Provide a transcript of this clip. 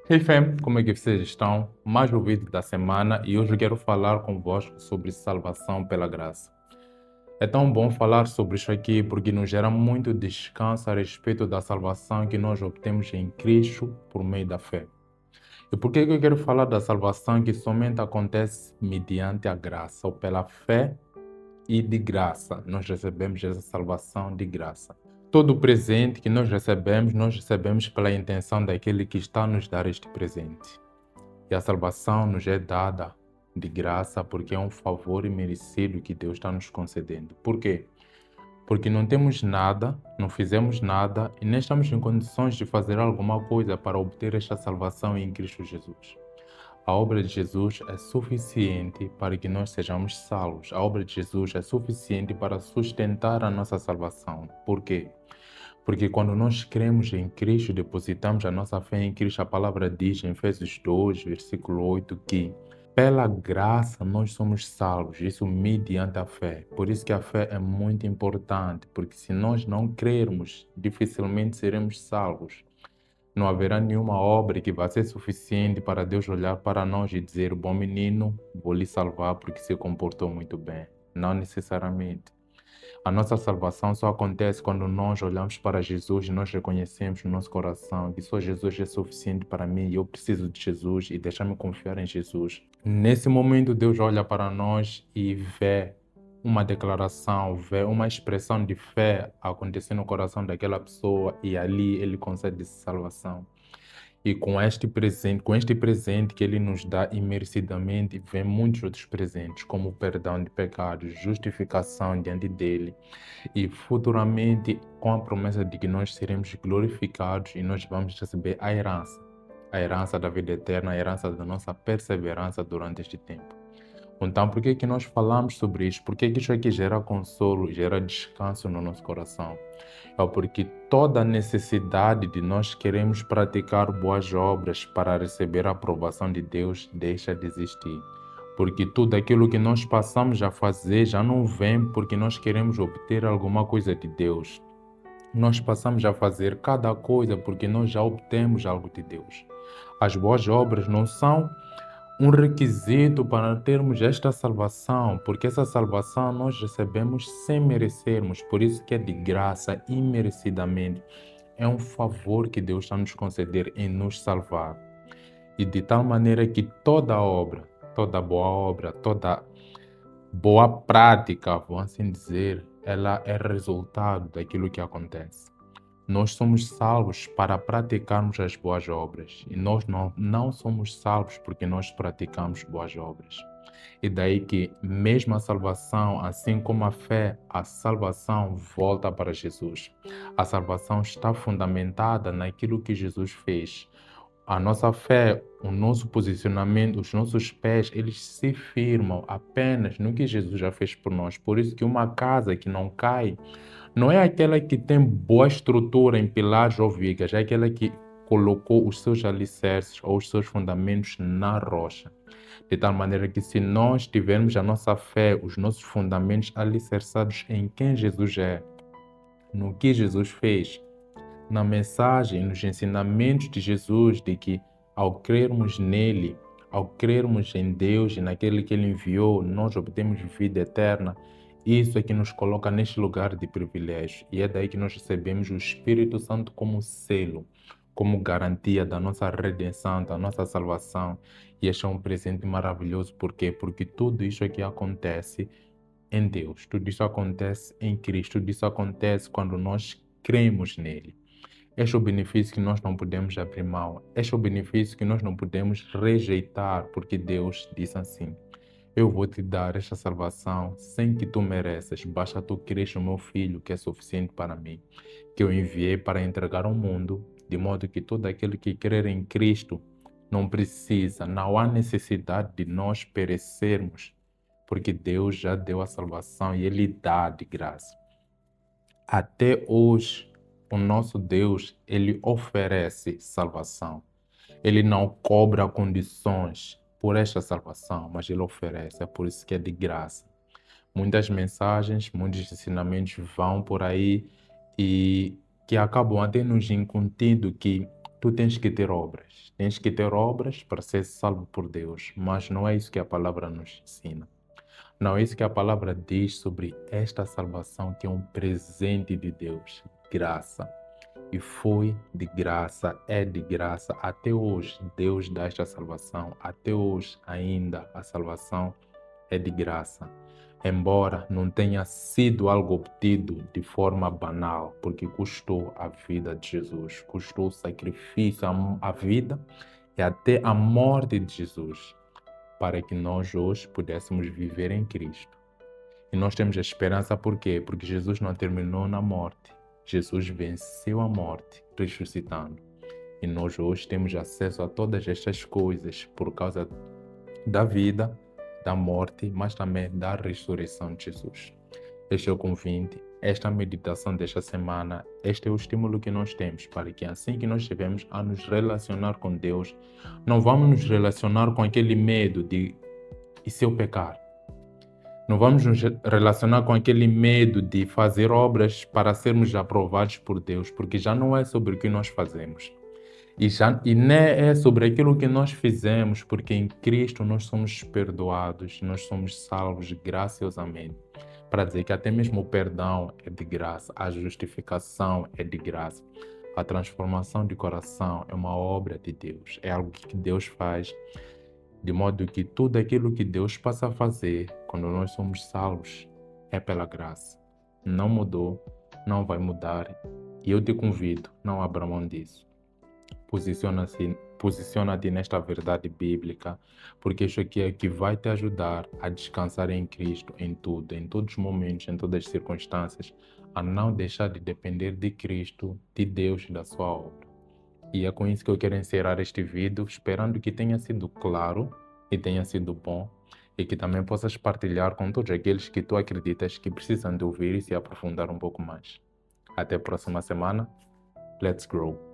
Hey fam, como é que vocês estão? Mais um vídeo da semana e hoje eu quero falar convosco sobre salvação pela graça. É tão bom falar sobre isso aqui porque nos gera muito descanso a respeito da salvação que nós obtemos em Cristo por meio da fé. E por que eu quero falar da salvação que somente acontece mediante a graça ou pela fé e de graça? Nós recebemos essa salvação de graça. Todo presente que nós recebemos pela intenção daquele que está a nos dar este presente. E a salvação nos é dada de graça porque é um favor imerecido que Deus está nos concedendo. Por quê? Porque não temos nada, não fizemos nada e nem estamos em condições de fazer alguma coisa para obter esta salvação em Cristo Jesus. A obra de Jesus é suficiente para que nós sejamos salvos. A obra de Jesus é suficiente para sustentar a nossa salvação. Por quê? Porque quando nós cremos em Cristo, depositamos a nossa fé em Cristo, a palavra diz em Efésios 2, versículo 8, que pela graça nós somos salvos, isso mediante a fé. Por isso que a fé é muito importante, porque se nós não crermos, dificilmente seremos salvos. Não haverá nenhuma obra que vá ser suficiente para Deus olhar para nós e dizer: bom menino, vou lhe salvar porque se comportou muito bem. Não necessariamente. A nossa salvação só acontece quando nós olhamos para Jesus e nós reconhecemos no nosso coração que só Jesus é suficiente para mim e eu preciso de Jesus e deixar-me confiar em Jesus. Nesse momento, Deus olha para nós e vê uma declaração, vê uma expressão de fé acontecer no coração daquela pessoa e ali Ele concede salvação. E com este presente que ele nos dá imerecidamente, vem muitos outros presentes, como o perdão de pecados, justificação diante dele, e futuramente com a promessa de que nós seremos glorificados e nós vamos receber a herança da vida eterna, a herança da nossa perseverança durante este tempo. Então, por que que nós falamos sobre isso? Por que que isso aqui gera consolo, gera descanso no nosso coração? É porque toda necessidade de nós queremos praticar boas obras para receber a aprovação de Deus deixa de existir. Porque tudo aquilo que nós passamos a fazer já não vem porque nós queremos obter alguma coisa de Deus. Nós passamos a fazer cada coisa porque nós já obtemos algo de Deus. As boas obras não são um requisito para termos esta salvação, porque essa salvação nós recebemos sem merecermos, por isso que é de graça, imerecidamente. É um favor que Deus está nos conceder em nos salvar. E de tal maneira que toda obra, toda boa prática, vamos assim dizer, ela é resultado daquilo que acontece. Nós somos salvos para praticarmos as boas obras e nós não somos salvos porque nós praticamos boas obras. E daí que, mesmo a salvação, assim como a fé, a salvação volta para Jesus. A salvação está fundamentada naquilo que Jesus fez. A nossa fé, o nosso posicionamento, os nossos pés, eles se firmam apenas no que Jesus já fez por nós. Por isso que uma casa que não cai não é aquela que tem boa estrutura em pilares ou vigas, é aquela que colocou os seus alicerces ou os seus fundamentos na rocha. De tal maneira que se nós tivermos a nossa fé, os nossos fundamentos alicerçados em quem Jesus é, no que Jesus fez, na mensagem, nos ensinamentos de Jesus, de que ao crermos nele, ao crermos em Deus e naquele que ele enviou, nós obtemos vida eterna. Isso é que nos coloca neste lugar de privilégio. E é daí que nós recebemos o Espírito Santo como selo, como garantia da nossa redenção, da nossa salvação. E este é um presente maravilhoso. Por quê? Porque tudo isso aqui acontece em Deus. Tudo isso acontece em Cristo. Tudo isso acontece quando nós cremos nele. Este é o benefício que nós não podemos abrir mão. Este é o benefício que nós não podemos rejeitar, porque Deus disse assim: eu vou te dar esta salvação sem que tu mereças. Basta tu creres no meu Filho, que é suficiente para mim, que eu enviei para entregar ao mundo, de modo que todo aquele que crer em Cristo não precisa, não há necessidade de nós perecermos, porque Deus já deu a salvação e Ele dá de graça. Até hoje, o nosso Deus, ele oferece salvação. Ele não cobra condições por esta salvação, mas ele oferece, é por isso que é de graça. Muitas mensagens, muitos ensinamentos vão por aí e que acabam até nos incutindo que tu tens que ter obras. Tens que ter obras para ser salvo por Deus, mas não é isso que a palavra nos ensina. Não é isso que a palavra diz sobre esta salvação, que é um presente de Deus, graça. E foi de graça, é de graça. Até hoje, Deus dá esta salvação. Até hoje, ainda, a salvação é de graça. Embora não tenha sido algo obtido de forma banal, porque custou a vida de Jesus, custou o sacrifício, a vida e até a morte de Jesus, para que nós hoje pudéssemos viver em Cristo. E nós temos a esperança por quê? Porque Jesus não terminou na morte. Jesus venceu a morte, ressuscitando. E nós hoje temos acesso a todas estas coisas por causa da vida, da morte, mas também da ressurreição de Jesus. Este é o convite, esta meditação desta semana, este é o estímulo que nós temos para que assim que nós estivermos a nos relacionar com Deus, não vamos nos relacionar com aquele medo de e se eu pecar? Não vamos nos relacionar com aquele medo de fazer obras para sermos aprovados por Deus, porque já não é sobre o que nós fazemos. E nem é sobre aquilo que nós fizemos, porque em Cristo nós somos perdoados, nós somos salvos graciosamente. Para dizer que até mesmo o perdão é de graça, a justificação é de graça, a transformação de coração é uma obra de Deus, é algo que Deus faz, de modo que tudo aquilo que Deus passa a fazer quando nós somos salvos é pela graça. Não mudou, não vai mudar, e eu te convido, não abra mão disso. Posiciona-te nesta verdade bíblica, porque isso aqui é que vai te ajudar a descansar em Cristo em tudo, em todos os momentos, em todas as circunstâncias, a não deixar de depender de Cristo, de Deus e da sua obra. E é com isso que eu quero encerrar este vídeo, esperando que tenha sido claro e tenha sido bom, e que também possas partilhar com todos aqueles que tu acreditas que precisam de ouvir e se aprofundar um pouco mais. Até a próxima semana. Let's grow!